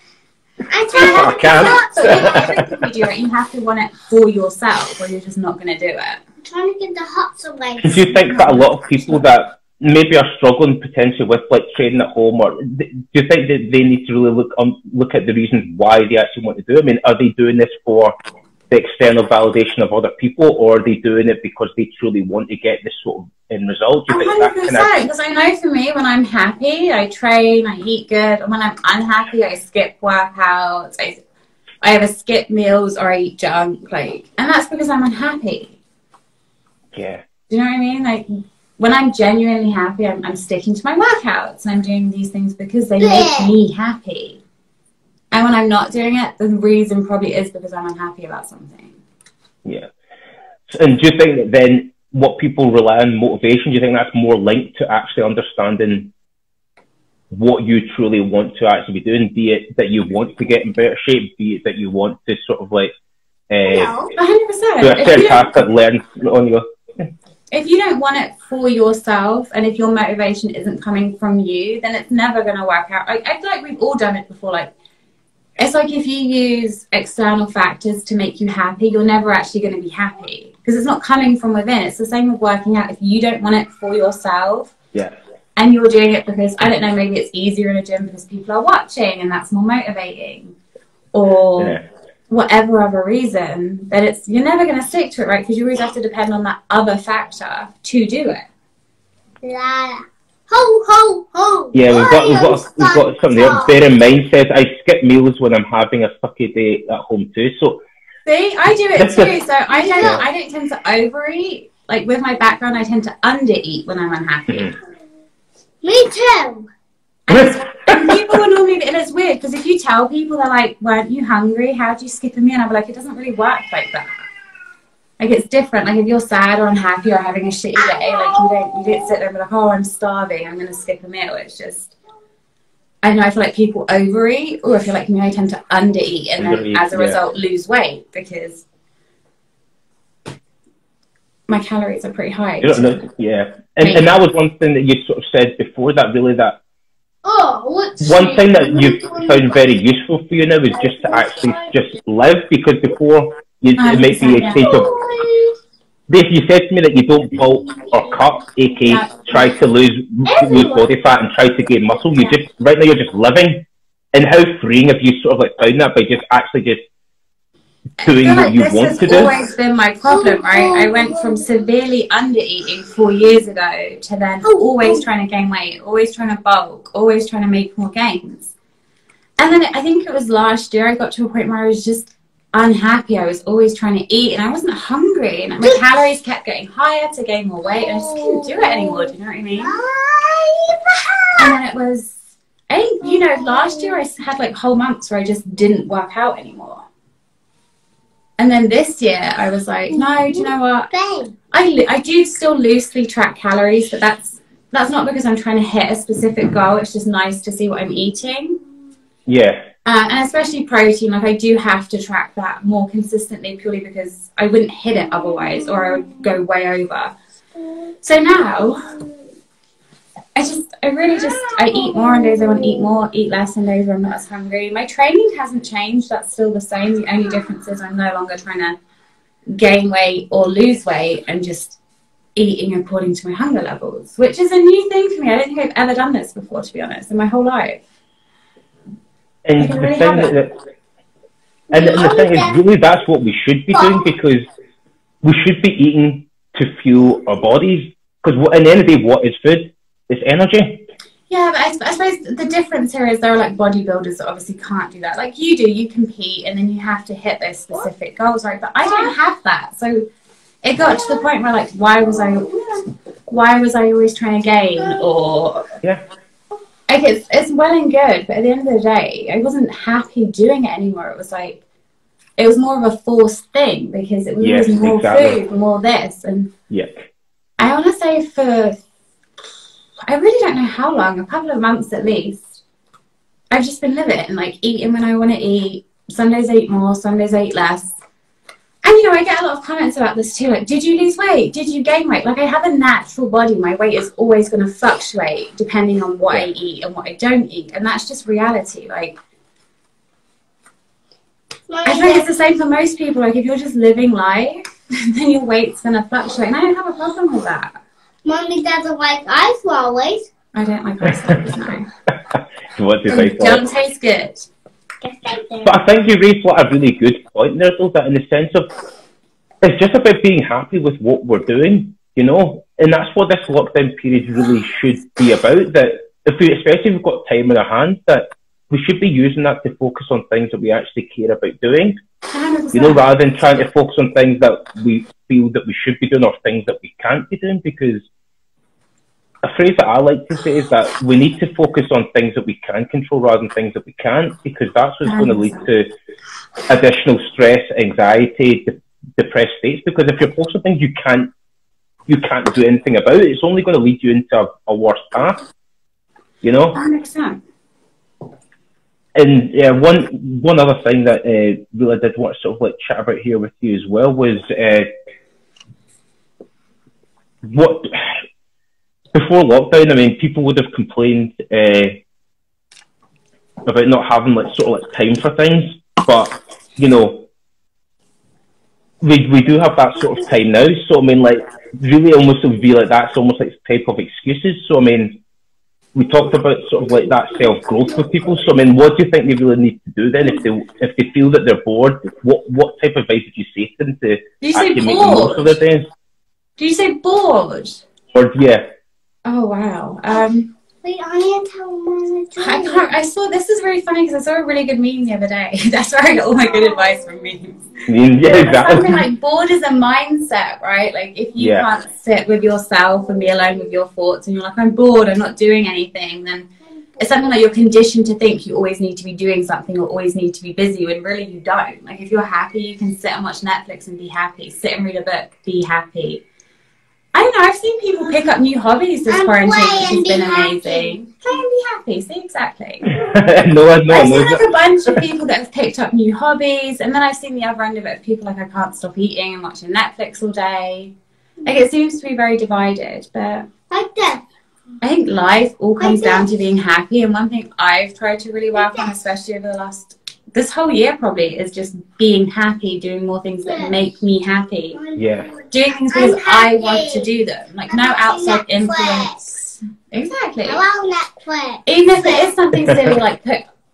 I can't. So everything you do, right, you have to want it for yourself, or you're just not going to do it. I'm trying to get the hots away. Do you think that a lot of people that maybe are struggling potentially with like training at home, or do you think that they need to really look at the reasons why they actually want to do it? I mean, are they doing this for the external validation of other people, or are they doing it because they truly want to get this sort of end result? 100%, because I know for me, when I'm happy, I train, I eat good, and when I'm unhappy, I skip workouts, I either skip meals or I eat junk, like, and that's because I'm unhappy. Yeah. Do you know what I mean? Like, when I'm genuinely happy, I'm sticking to my workouts, and I'm doing these things because they make me happy. And when I'm not doing it, the reason probably is because I'm unhappy about something. Yeah. And do you think that then what people rely on motivation? Do you think that's more linked to actually understanding what you truly want to actually be doing? Be it that you want to get in better shape, be it that you want to sort of like 100%. do a certain task that learns on you. If you don't want it for yourself, and if your motivation isn't coming from you, then it's never going to work out. I feel like we've all done it before. Like, it's like if you use external factors to make you happy, you're never actually going to be happy because it's not coming from within. It's the same with working out. If you don't want it for yourself, and you're doing it because, I don't know, maybe it's easier in a gym because people are watching and that's more motivating, or whatever other reason, then you're never going to stick to it, right? Because you always have to depend on that other factor to do it. La. Ho, ho, ho. Yeah, we've got something there. Bear in mind, says, I skip meals when I'm having a sucky day at home too. So see, I do it too. So I don't tend to overeat. Like, with my background, I tend to undereat when I'm unhappy. Me too. And people will normally, and it's weird because if you tell people, they're like, weren't you hungry? How'd you skip a meal? And I'll be like, it doesn't really work like that. Like, it's different. Like, if you're sad or unhappy or having a shitty day, like, you don't sit there and be like, oh, I'm starving, I'm going to skip a meal. It's just, I know, I feel like people overeat, or I feel like me, I tend to undereat and then as a result lose weight because my calories are pretty high. You don't know, and that was one thing that you sort of said before, that really that one thing that you found very useful for you now is just to actually just live, because before it might be a case of, if you said to me that you don't bulk or cut, aka try to lose body fat and try to gain muscle, you just, right now you're just living. And how freeing have you sort of like found that by just actually just doing what you want to do? This has always been my problem, right? I went from severely under-eating 4 years ago to then always trying to gain weight, always trying to bulk, always trying to make more gains. And then I think it was last year I got to a point where I was just unhappy. I was always trying to eat and I wasn't hungry, and my calories kept getting higher to gain more weight, and I just couldn't do it anymore. Do you know what I mean? And then it was, I think, you know, last year I had like whole months where I just didn't work out anymore. And then this year I was like, no, do you know what? I do still loosely track calories, but that's not because I'm trying to hit a specific goal. It's just nice to see what I'm eating. Yeah. And especially protein, like I do have to track that more consistently purely because I wouldn't hit it otherwise, or I would go way over. So now I eat more on days I want to eat more, eat less on days where I'm not as hungry. My training hasn't changed. That's still the same. The only difference is I'm no longer trying to gain weight or lose weight and just eating according to my hunger levels, which is a new thing for me. I don't think I've ever done this before, to be honest, in my whole life. And the thing is, really, that's what we should be doing, because we should be eating to fuel our bodies. Because at the end of the day, what is food? It's energy. Yeah, but I suppose the difference here is there are like bodybuilders that obviously can't do that. Like you do, you compete and then you have to hit those specific goals, right? But I don't have that. So it got to the point where like, why was I always trying to gain? Or like it's well and good, but at the end of the day, I wasn't happy doing it anymore. It was like, it was more of a forced thing because it was more food, more this. And I want to say I really don't know how long, a couple of months at least, I've just been living and like eating when I want to eat. Some days I eat more, some days I eat less. And you know, I get a lot of comments about this too, like, did you lose weight? Did you gain weight? Like, I have a natural body. My weight is always going to fluctuate depending on what I eat and what I don't eat. And that's just reality. Like, I think it's the same for most people. Like, if you're just living life, then your weight's going to fluctuate. And I don't have a problem with that. Mommy doesn't like ice always. I don't like ice always, no. Don't taste good. But I think you raised a really good point there, though, that in the sense of, it's just about being happy with what we're doing, you know? And that's what this lockdown period really should be about, that especially if we've got time in our hands, that we should be using that to focus on things that we actually care about doing. 100%. You know, rather than trying to focus on things that we feel that we should be doing or things that we can't be doing, because a phrase that I like to say is that we need to focus on things that we can control rather than things that we can't, because that's what's going to lead to additional stress, anxiety, depressed states. Because if you're focusing on things you can't you can't do anything about it. It's only going to lead you into a worse path, you know? 100%. And one other thing that really did want to sort of like chat about here with you as well was what before lockdown. I mean, people would have complained about not having like sort of like time for things, but you know, we do have that sort of time now. So I mean, like really, almost it would be like that's almost like type of excuses. So I mean, we talked about sort of like that self growth with people. So I mean, what do you think they really need to do then if they feel that they're bored? What type of advice would you say to them to actually make the most of their days? Did you say bored? Bored, yeah. Oh wow. Wait, I need to tell Mama. I saw this is really funny because I saw a really good meme the other day. That's where I got all my good advice from memes. Yeah, exactly. Something like bored is a mindset, right? Like if you can't sit with yourself and be alone with your thoughts, and you're like, I'm bored, I'm not doing anything, then it's something like you're conditioned to think you always need to be doing something or always need to be busy, when really you don't. Like if you're happy, you can sit and watch Netflix and be happy. Sit and read a book, be happy. I don't know, I've seen people pick up new hobbies this quarantine, which has been amazing. Play and be happy, see, exactly. I've seen like a bunch of people that have picked up new hobbies, and then I've seen the other end of it of people like, I can't stop eating and watching Netflix all day. Like it seems to be very divided, but I think life all comes down to being happy, and one thing I've tried to really work on, especially over this whole year probably, is just being happy, doing more things that make me happy. Yeah. Doing things because I want to do them. Like no outside influence. Exactly. Even if it is something silly like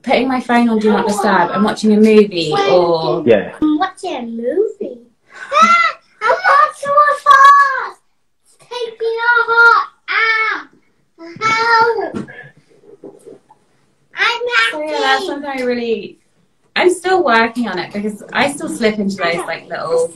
putting my phone on Do Not Disturb and watching a movie or... Yeah. I'm watching a movie. I'm not so fast. It's taking a hot help. I'm happy. So yeah, that's something I really... I'm still working on it because I still slip into those like little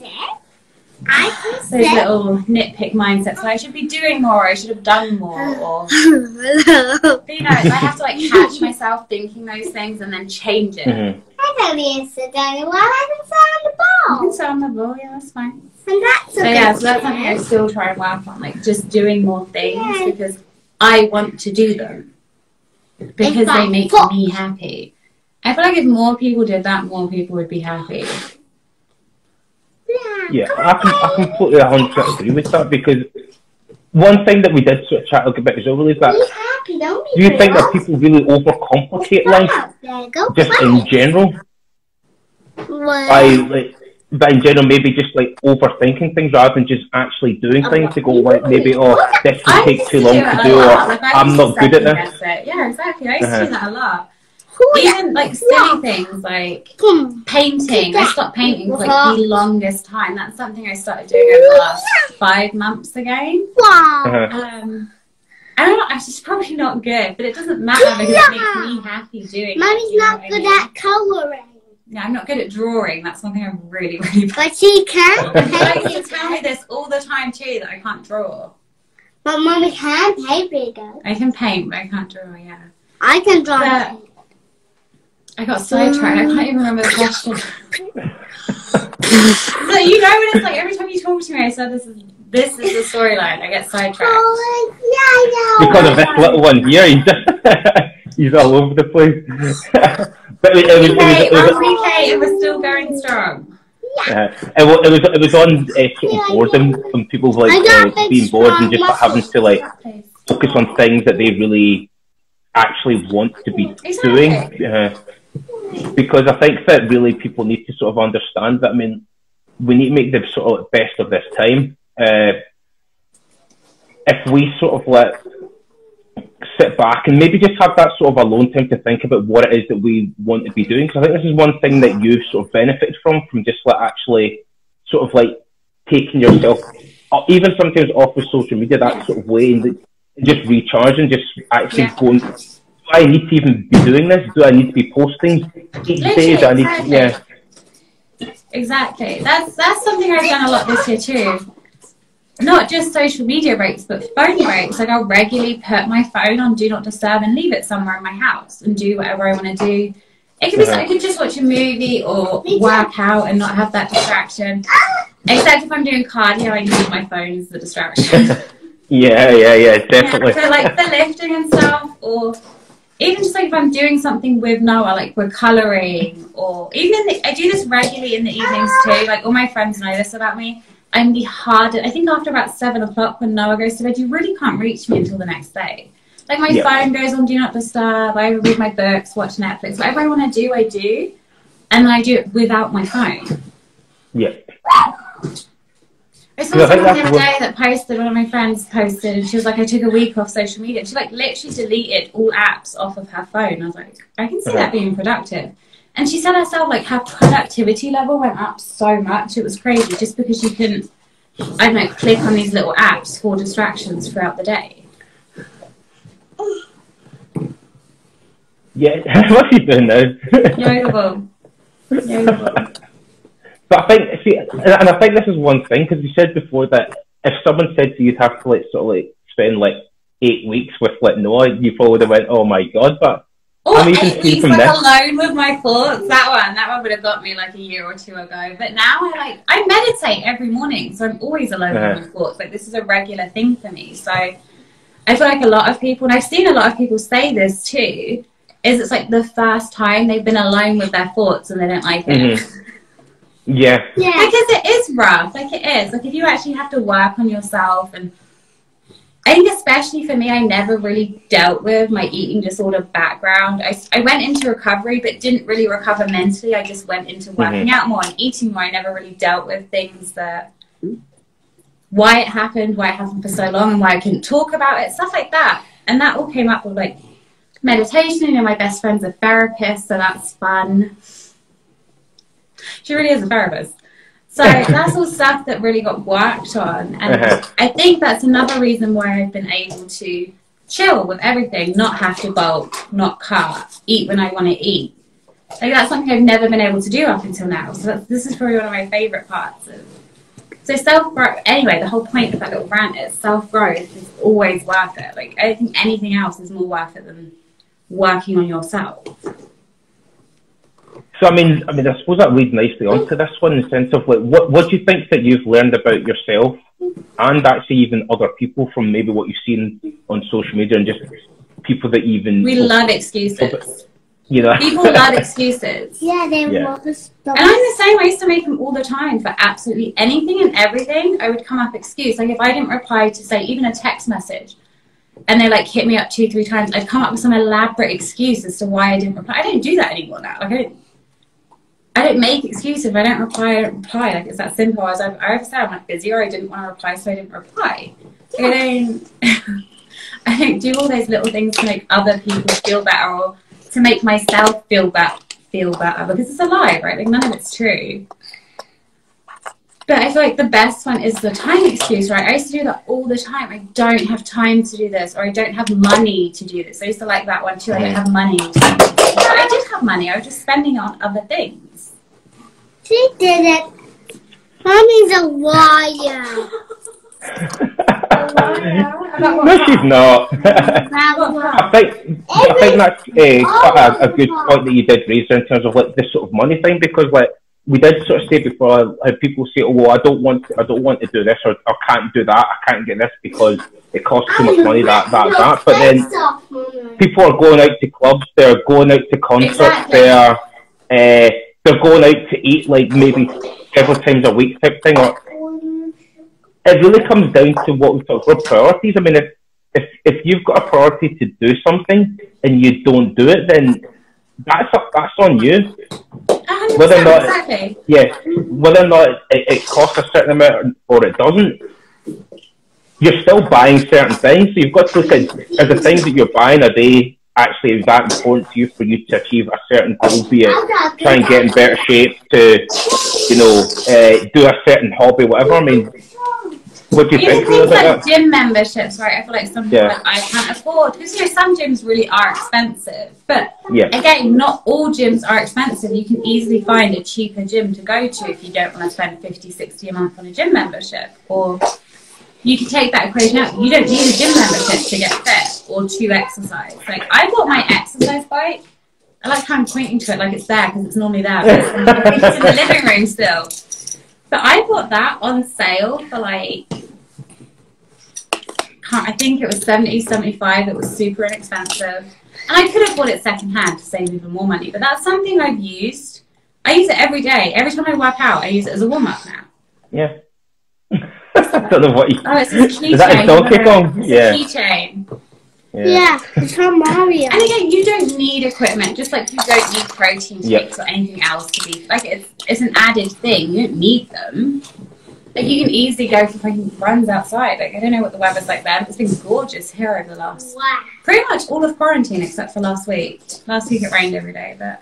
nitpick mindsets. So I should be doing more, or I should have done more, or but, you know, I have to like catch myself thinking those things and then change it. Mm-hmm. I don't even sit down while I can sit on the ball. You can sit on the ball, yeah, that's fine. And that's so that's something I still try and work on, like just doing more things because I want to do them because they make me happy. I feel like if more people did that, more people would be happy. Yeah, I completely 100% agree with that, because one thing that we did sort of chat about is really is that do you think that people really overcomplicate life just in general? By in general, maybe just like overthinking things rather than just actually doing things to go like maybe this will take too long to do, or like, I'm not good at this. Yeah, exactly. I used to do that a lot. Even like silly things like painting. I stopped painting for like the longest time. That's something I started doing over the last 5 months again. I don't know, it's just probably not good, but it doesn't matter because it makes me happy doing it. Mommy's not good at colouring. No, I'm not good at drawing. That's one thing I'm really bad. But she can. I used to tell me this all the time too, that I can't draw. But Mommy can paint bigger. I can paint, but I can't draw, yeah. I can draw. I got sidetracked. I can't even remember the question. So you know when it's like every time you talk to me, I said this is the storyline. I get sidetracked. Oh, yeah, because of this little one here, he's all over the place. But it was still going strong. It was on sort of boredom, when people like being bored and just having to like focus on things that they really actually want to be doing. Because I think that really people need to sort of understand that, I mean, we need to make the sort of best of this time. If we sort of sit back and maybe just have that sort of alone time to think about what it is that we want to be doing. Because I think this is one thing that you've sort of benefited from just like actually sort of like taking yourself, even sometimes off of social media, that sort of way, and just recharging, just actually going, do I need to even be doing this? Do I need to be posting each day? Do I need to, Exactly. That's something I've done a lot this year too. Not just social media breaks, but phone breaks. Like I'll regularly put my phone on Do Not Disturb and leave it somewhere in my house and do whatever I want to do. It could be something, I could just watch a movie or work out and not have that distraction. Except if I'm doing cardio, I use my phone as the distraction. Yeah, definitely. Yeah, so like the lifting and stuff, or even just like if I'm doing something with Noah, like we're colouring, or even I do this regularly in the evenings too. Like all my friends know this about me. I'm the hardest. I think after about 7 o'clock when Noah goes to bed, you really can't reach me until the next day. Like my phone goes on Do Not Disturb. I read my books, watch Netflix. Whatever I want to do, I do, and then I do it without my phone. Yeah. I saw someone the other day that posted, one of my friends posted, and she was like, I took a week off social media. She like literally deleted all apps off of her phone. I was like, I can see that being productive. And she said herself, like, her productivity level went up so much. It was crazy just because you can, I don't know, click on these little apps for distractions throughout the day. Yeah, what are you doing now? Yoga. But I think, see, and I think this is one thing, because you said before that if someone said to you, you'd have to like sort of like spend like 8 weeks with like Noah, you probably would have went, oh my god. But I'm even 8 weeks like alone with my thoughts. That one would have got me like a year or two ago. But now I meditate every morning, so I'm always alone with my thoughts. Like this is a regular thing for me. So I feel like a lot of people, and I've seen a lot of people say this too, is it's like the first time they've been alone with their thoughts and they don't like it. Yeah. Because it is rough. Like it is. Like if you actually have to work on yourself, and I think especially for me, I never really dealt with my eating disorder background. I went into recovery, but didn't really recover mentally. I just went into working out more and eating more. I never really dealt with things that, why it happened for so long, and why I couldn't talk about it, stuff like that. And that all came up with like meditation. You know, my best friend's a therapist, so that's fun. She really is a therapist. So that's all stuff that really got worked on. And I think that's another reason why I've been able to chill with everything, not have to bulk, not cut, eat when I want to eat. Like that's something I've never been able to do up until now. So this is probably one of my favourite parts. So self-growth, anyway, the whole point of that little rant is self-growth is always worth it. Like I think anything else is more worth it than working on yourself. So I mean, I suppose that leads nicely onto this one in the sense of like, what do you think that you've learned about yourself and actually even other people from maybe what you've seen on social media and just people that even... We love excuses. You know? People love excuses. Yeah, they love us. And I'm the same. I used to make them all the time for absolutely anything and everything. I would come up excuse. Like if I didn't reply to say even a text message and they like hit me up 2-3 times, I'd come up with some elaborate excuse as to why I didn't reply. I don't do that anymore now. Like I don't make excuses. If I don't reply, I don't reply. Like it's that simple. As I ever said, I'm like busy or I didn't want to reply, so I didn't reply. Like, I don't do all those little things to make other people feel better or to make myself feel better because it's a lie, right? Like none of it's true. But I feel like the best one is the time excuse, right? I used to do that all the time. I don't have time to do this, or I don't have money to do this. I used to like that one too. I don't have money to do this. But I did have money. I was just spending it on other things. She did it. Mommy's a liar. No, she's not. I think that's quite a good point that you did raise in terms of like this sort of money thing, because like we did sort of say before, people say, oh well, I don't want to do this, or I can't do that, I can't get this because it costs too much money, that. But then people are going out to clubs, they're going out to concerts, they're going out to eat like maybe several times a week type thing. Or it really comes down to what we talk about priorities. I mean, if you've got a priority to do something and you don't do it, then that's on you. Whether or not, whether or not it costs a certain amount or it doesn't, you're still buying certain things. So you've got to look at, are the things that you're buying, are they actually that important to you for you to achieve a certain goal, be it try and get in better shape, to, you know, do a certain hobby, whatever. I mean, what do you think about that? Like gym memberships, right? I feel like some people like, I can't afford, because you know some gyms really are expensive. But again, not all gyms are expensive. You can easily find a cheaper gym to go to if you don't want to spend 50, 60 a month on a gym membership. Or you can take that equation out. You don't need a gym membership to get fit or to exercise. Like I bought my exercise bike. I like how I'm pointing to it like it's there because it's normally there. But it's in the living room still. But I bought that on sale for like, I think it was 70, 75. It was super inexpensive. And I could have bought it secondhand to save even more money. But that's something I've used. I use it every day. Every time I work out, I use it as a warm-up now. Yeah. I don't know what you... Oh, it's a keychain. Is that a Donkey Kong? Yeah. It's a keychain. Yeah, it's from Mario. And again, you don't need equipment, just like you don't need protein shakes or anything else to be... Like, it's an added thing. You don't need them. Like, you can easily go for fucking runs outside. Like, I don't know what the weather's like there, but it's been gorgeous here over the last... Wow. Pretty much all of quarantine except for last week. Last week it rained every day, but...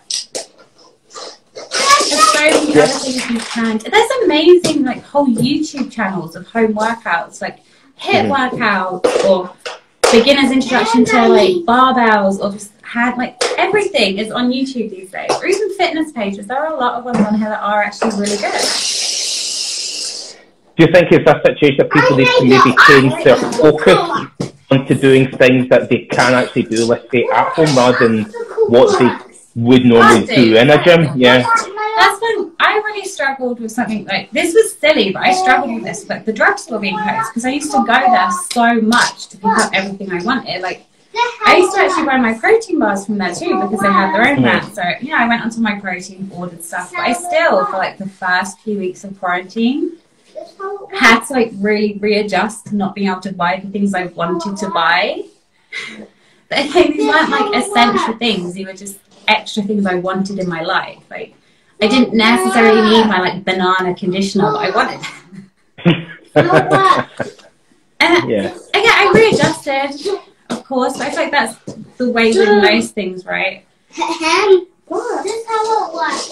There's so many other things you can... There's amazing, like, whole YouTube channels of home workouts, like HIIT workouts, or beginner's introduction to, like, barbells, or just like, everything is on YouTube these days. Or even fitness pages. There are a lot of ones on here that are actually really good. Do you think it's a situation that people need to maybe change their focus onto doing things that they can actually do, let's say, at home, rather than what they would normally do in a gym? Yeah. That's when I really struggled with something like, this was silly, but I struggled with this, like the drugstore being closed, because I used to go there so much to pick up everything I wanted. Like, I used to actually buy my protein bars from there too, because they had their own brand. So, you know, I went onto my protein, ordered stuff, but I still, for like the first few weeks of quarantine, had to like really readjust to not being able to buy the things I wanted to buy. But again, these weren't like essential things, they were just extra things I wanted in my life. Like, I didn't necessarily need my like banana conditioner, but I wanted and again, I readjusted, of course, but I feel like that's the way with most things, right? What? This is how it works.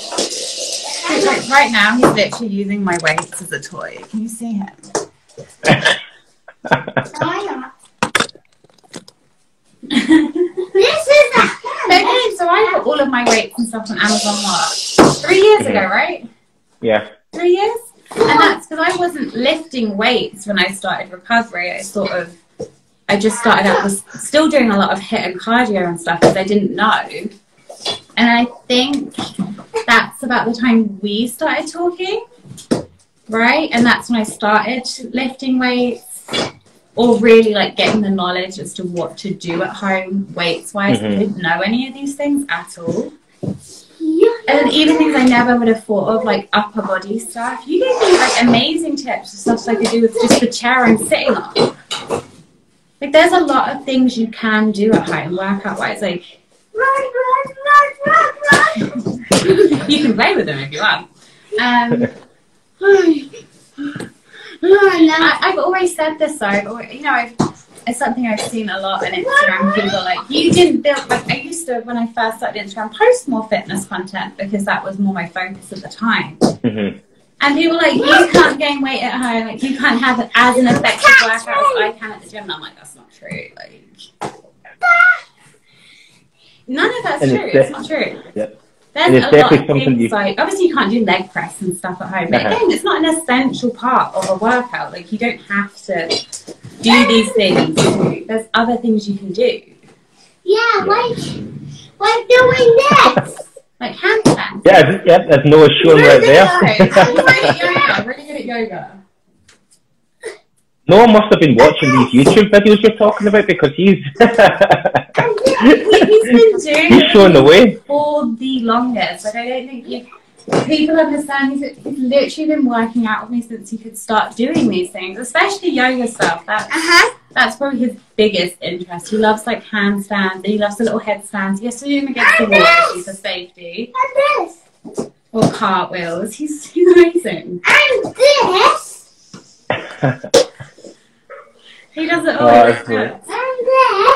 So, like, right now, he's literally using my weights as a toy. Can you see him? Why not? This is a... Okay, so I got all of my weights and stuff on Amazon, what? 3 years ago, right? Yeah. 3 years? And that's because I wasn't lifting weights when I started recovery. I just started out, was still doing a lot of HIIT and cardio and stuff because I didn't know. And I think that's about the time we started talking, right? And that's when I started lifting weights, or really like getting the knowledge as to what to do at home weights-wise. I didn't know any of these things at all. And even things I never would have thought of, like upper body stuff. You gave me like amazing tips of stuff I could do with just the chair I'm sitting on. Like, there's a lot of things you can do at home workout-wise. Like, you can play with them if you want. I've always said this though, you know, it's something I've seen a lot on Instagram. People are like, you didn't build, like, I used to, when I first started Instagram, post more fitness content because that was more my focus at the time. And people are like, you can't gain weight at home, like, you can't have it as an effective workout as I can at the gym. And I'm like, that's not true. Like, none of that's true. It's not true. Yep. There's a lot of things, like, obviously you can't do leg press and stuff at home, but again, it's not an essential part of a workout. Like, you don't have to do these things. There's other things you can do. Yeah, like doing this. Like handstands. Yeah, there's no issue right there. I'm really good at yoga. Noah must have been watching these YouTube videos you're talking about, because he's been doing he's showing the way for the longest. Like, I don't think people understand. He's literally been working out with me since he could start doing these things, especially yoga stuff. That's probably his biggest interest. He loves like handstands, and he loves the little headstands. He has to do them against the wall for safety. And this. Or cartwheels. He's amazing. And this. He does it all. And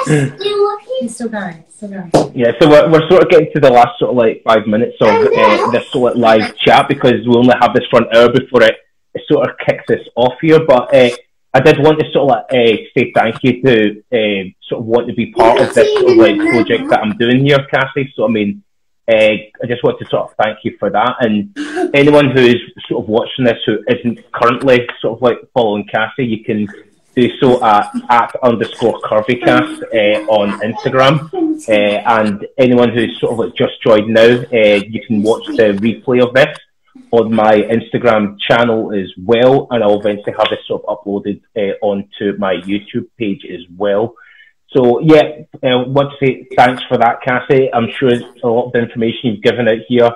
this. He's still going. Yeah, so we're sort of getting to the last sort of like 5 minutes of this sort of live chat, because we only have this for an hour before it sort of kicks us off here. But I did want to sort of say thank you to sort of want to be part of this sort of like project that I'm doing here, Cassie. So I mean, I just want to sort of thank you for that. And anyone who is sort of watching this who isn't currently sort of like following Cassie, you can do so at @_curvycast on Instagram. And anyone who's sort of like just joined now, you can watch the replay of this on my Instagram channel as well, and I'll eventually have this sort of uploaded onto my YouTube page as well. So yeah, I want to say thanks for that, Cassie. I'm sure a lot of the information you've given out here,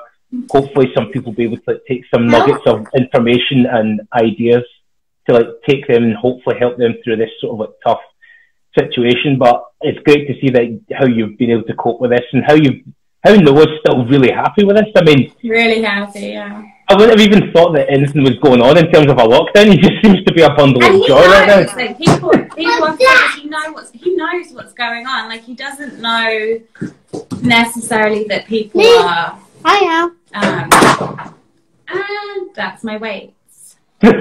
hopefully some people will be able to take some nuggets of information and ideas to like take them and hopefully help them through this sort of like tough situation. But it's great to see that how you've been able to cope with this and how Noah's still really happy with this. I mean, really happy, yeah. I wouldn't have even thought that anything was going on in terms of a lockdown. He just seems to be a bundle of joy right now. Like people are saying he knows what's going on. Like he doesn't know necessarily that people are. Hiya. And that's my weights. He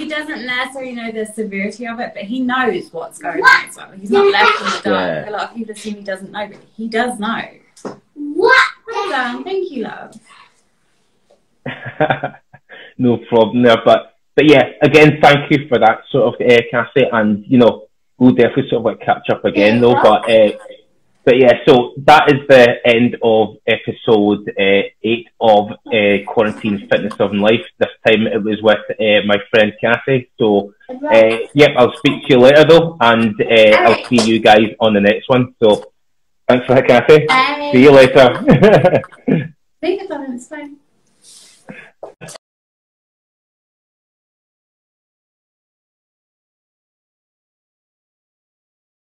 doesn't necessarily know the severity of it, but he knows what's going on as well. He's not left in the dark. A lot of people assume he doesn't know, but he does know. What? Well done. Thank you, love. No problem there, but yeah, again, thank you for that sort of Cassie, and you know, we'll definitely sort of like catch up again though. But yeah, so that is the end of episode 8 of Quarantine Fitness of Life. This time it was with my friend Cassie. So yep, I'll speak to you later though, and I'll see you guys on the next one. So thanks for that, Cassie. See you later. Think about it, it's fine.